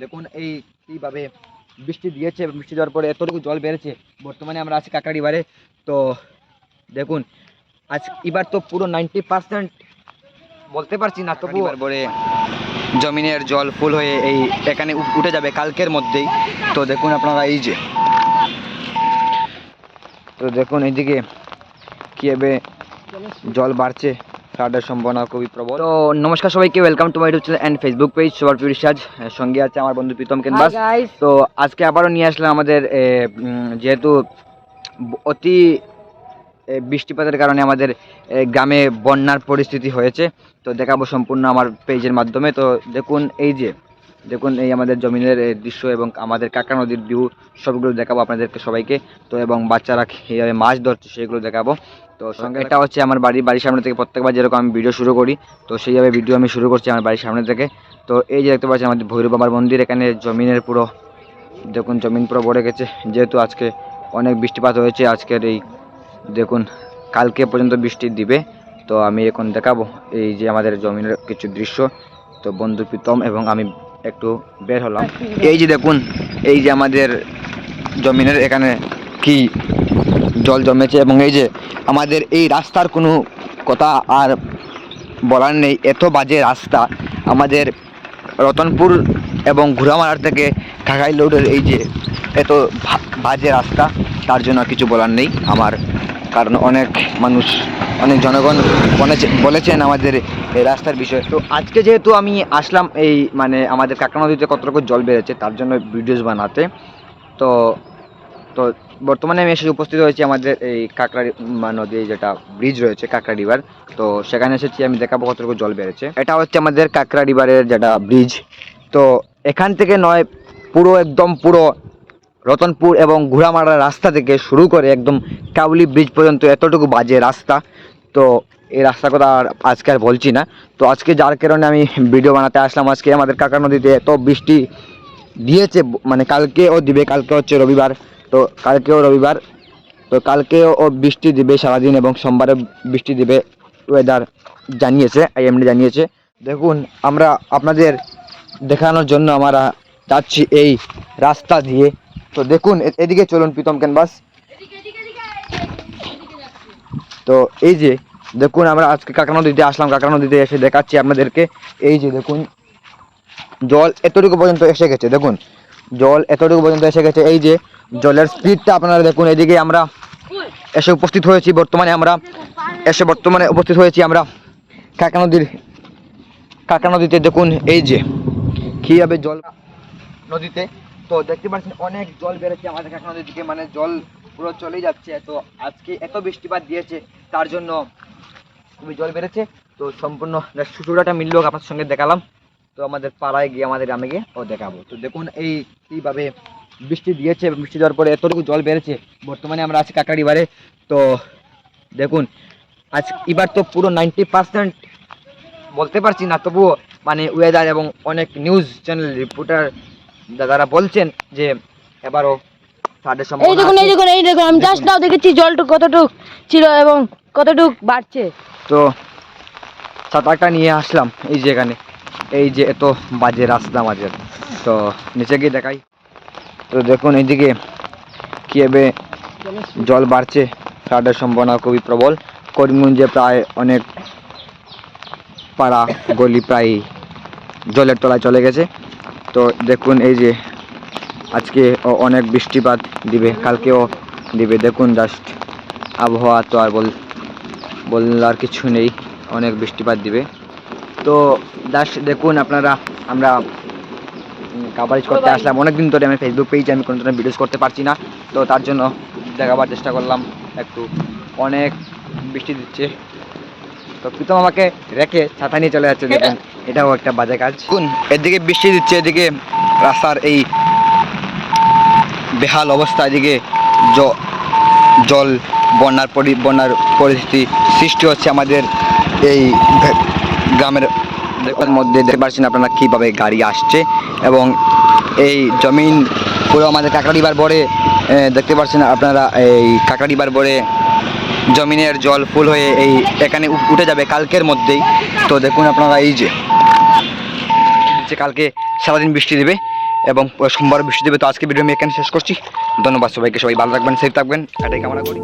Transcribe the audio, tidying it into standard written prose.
দেখুন এই কিভাবে বৃষ্টি দিয়েছে, বৃষ্টি দেওয়ার পরে এতটুকু জল বেড়েছে। বর্তমানে আমরা আছি কাকড়াডিবারে। তো দেখুন আজ এবার তো পুরো 90% বলতে পারছি না, তবু পরে জমিনের জল ফুল হয়ে এই এখানে উঠে যাবে কালকের মধ্যেই। তো দেখুন আপনারা এই যে, তো দেখুন এইদিকে কীভাবে জল বাড়ছে, ফ্লাডের সম্ভাবনা খুবই প্রবল। তো নমস্কার সবাইকে, welcome to my YouTube channel and Facebook page super pure research. সঙ্গে আছে আমার বন্ধু প্রীতম ক্যানভাস। তো আজকে আবারও নিয়ে আসলাম আমাদের যেহেতু অতি বৃষ্টিপাতের কারণে আমাদের গ্রামে বন্যার পরিস্থিতি হয়েছে, তো দেখাবো সম্পূর্ণ আমার পেজের মাধ্যমে। তো দেখুন এই যে, দেখুন এই আমাদের জমিনের দৃশ্য এবং আমাদের কাঁকড়া নদীর ভিউ সবগুলো দেখাবো আপনাদেরকে সবাইকে। তো এবং বাচ্চারা কীভাবে মাছ ধরছে সেগুলো দেখাবো। তো সঙ্গে এটা হচ্ছে আমার বাড়ির সামনে থেকে প্রত্যেকবার যেরকম আমি ভিডিও শুরু করি, তো সেইভাবে ভিডিও আমি শুরু করছি আমার বাড়ির সামনে থেকে। তো এই যে দেখতে পাচ্ছি আমাদের ভৈরব বাবার মন্দির, এখানে জমিনের পুরো দেখুন জমিন পুরো ভরে গেছে, যেহেতু আজকে অনেক বৃষ্টিপাত হয়েছে। আজকের এই দেখুন কালকে পর্যন্ত বৃষ্টি দিবে। তো আমি এখন দেখাবো এই যে আমাদের জমিনের কিছু দৃশ্য। তো বন্ধু প্রীতম এবং আমি একটু বের হলাম। এই যে দেখুন এই যে আমাদের জমিনের এখানে কি জল জমেছে, এবং এই যে আমাদের এই রাস্তার কোনো কথা আর বলার নেই, এত বাজে রাস্তা আমাদের রতনপুর এবং ঘোড়ামারার থেকে ঢাকাই রোডের এই যে এত বাজে রাস্তা, তার জন্য কিছু বলার নেই আমার। কারণ অনেক মানুষ, অনেক জনগণ বলেছেন আমাদের এই রাস্তার বিষয়ে। তো আজকে যেহেতু আমি আসলাম এই মানে আমাদের কাঁকড়া নদীতে কতটুকু জল বেড়েছে তার জন্য ভিডিওস বানাতে। তো তো বর্তমানে আমি এসে উপস্থিত হয়েছি আমাদের এই কাঁকড়া নদী, যেটা ব্রিজ রয়েছে কাঁকড়া রিভার। তো সেখানে এসেছি, আমি দেখাবো কতটুকু জল বেড়েছে। এটা হচ্ছে আমাদের কাঁকড়া রিভারের যেটা ব্রিজ। তো এখান থেকে নয়, পুরো একদম পুরো রতনপুর এবং ঘোড়ামারার রাস্তা থেকে শুরু করে একদম কাবুলি ব্রিজ পর্যন্ত এতটুকু বাজে রাস্তা। তো এই রাস্তার কথা আর আজকে আর বলছি না। তো আজকে যার কারণে আমি ভিডিও বানাতে আসলাম। আজকে আমাদের কাঁকড়া নদীতে এত বৃষ্টি দিয়েছে, মানে কালকেও দিবে, কালকে হচ্ছে রবিবার। তো কালকেও রবিবার, তো কালকেও বৃষ্টি দিবে সারাদিন এবং সোমবারে বৃষ্টি দিবে, ওয়েদার জানিয়েছে, আইএমডি জানিয়েছে। দেখুন আমরা আপনাদের দেখানোর জন্য আমরা যাচ্ছি এই রাস্তা দিয়ে। তো দেখুন এদিকে চলুন প্রীতম ক্যানভাস। তো এই যে দেখুন আমরা আজকে কাঁকড়া নদীতে আসলাম, কাঁকড়া নদীতে এসে দেখাচ্ছি আপনাদেরকে। এই যে দেখুন জল এতটুকু পর্যন্ত এসে গেছে, দেখুন জল এতটুকু পর্যন্ত এসে গেছে। এই যে জলের স্পিডটা আপনারা দেখুন। এদিকে আমরা এসে উপস্থিত হয়েছি, বর্তমানে উপস্থিত হয়েছি আমরা কাঁকড়া নদীতে। দেখুন এই যে কীভাবে জল নদীতে, তো দেখতে পাচ্ছেন অনেক জল বেড়েছে আমাদের কাঁকড়া নদীর দিকে, মানে জল পুরো চলেই যাচ্ছে। তো আজকে এত বৃষ্টিপাত দিয়েছে তার জন্য খুবই জল বেড়েছে। তো সম্পূর্ণ সুযোগটা মিললো আপনার সঙ্গে দেখালাম। তো আমাদের পাড়ায় গিয়ে, আমাদের গ্রামে গিয়ে দেখাবো। তো দেখুন এই কীভাবে বৃষ্টি দিয়েছে, বৃষ্টি দেওয়ার পরে এতটুকু জল বেড়েছে। বর্তমানে আমরা আছি কাকড়াডিবারে। তো দেখুন আজ এবার তো পুরো 90% বলতে পারছি না, তবুও মানে ওয়েদার এবং অনেক নিউজ চ্যানেল রিপোর্টার দাদারা বলছেন যে এবারও ফ্লাডের সম্ভাবনা। এই দেখুন আমি জাস্ট নাও দেখেছি জলটুক কতটুক ছিল এবং কতটুক বাড়ছে। তো ছাতাটা নিয়ে আসলাম এই যে এখানে, এই যে এত বাজে রাস্তা আমাদের। তো নিচে গিয়ে দেখাই। তো দেখুন এইদিকে কীভাবে জল বাড়ছে, ফ্লাডের সম্ভাবনা খুবই প্রবল। করিমগঞ্জে প্রায় অনেক পাড়া গলি প্রায় জলের তলায় চলে গেছে। তো দেখুন এই যে আজকে অনেক বৃষ্টিপাত দিবে, কালকেও দিবে। দেখুন জাস্ট আবহাওয়া তো আর বলার কিছু নেই, অনেক বৃষ্টিপাত দিবে। তো জাস্ট দেখুন আপনারা, আমরা কাভারেজ করতে আসলাম অনেকদিন ধরে। আমি ফেসবুক পেজে আমি কোনো ধরনের ভিডিওস করতে পারছি না, তো তার জন্য দেখাবার চেষ্টা করলাম একটু। অনেক বৃষ্টি দিচ্ছে, তো প্রীতম আমাকে রেখে ছাতা নিয়ে চলে যাচ্ছে, দেখুন এটাও একটা বাজে কাজ। দেখুন এদিকে বৃষ্টি দিচ্ছে, এদিকে রাস্তার এই বেহাল অবস্থা, এদিকে জল বন্যার পরিস্থিতি সৃষ্টি হচ্ছে আমাদের এই গ্রামের মধ্যে। দেখতে পাচ্ছেন আপনারা কীভাবে গাড়ি আসছে, এবং এই জমিন পুরো আমাদের কাকড়াডিবার বরে দেখতে পাচ্ছেন আপনারা, এই কাকড়াডিবার বরে জমিনের জল ফুল হয়ে এই এখানে উঠে যাবে কালকের মধ্যেই। তো দেখুন আপনারা এই যে কালকে সারাদিন বৃষ্টি দেবে এবং সোমবার বৃষ্টি দেবে। তো আজকে ভিডিও আমি এখানে শেষ করছি। ধন্যবাদ সবাইকে, সবাই ভালো থাকবেন, সেফ থাকবেন, এটাই কামনা করি।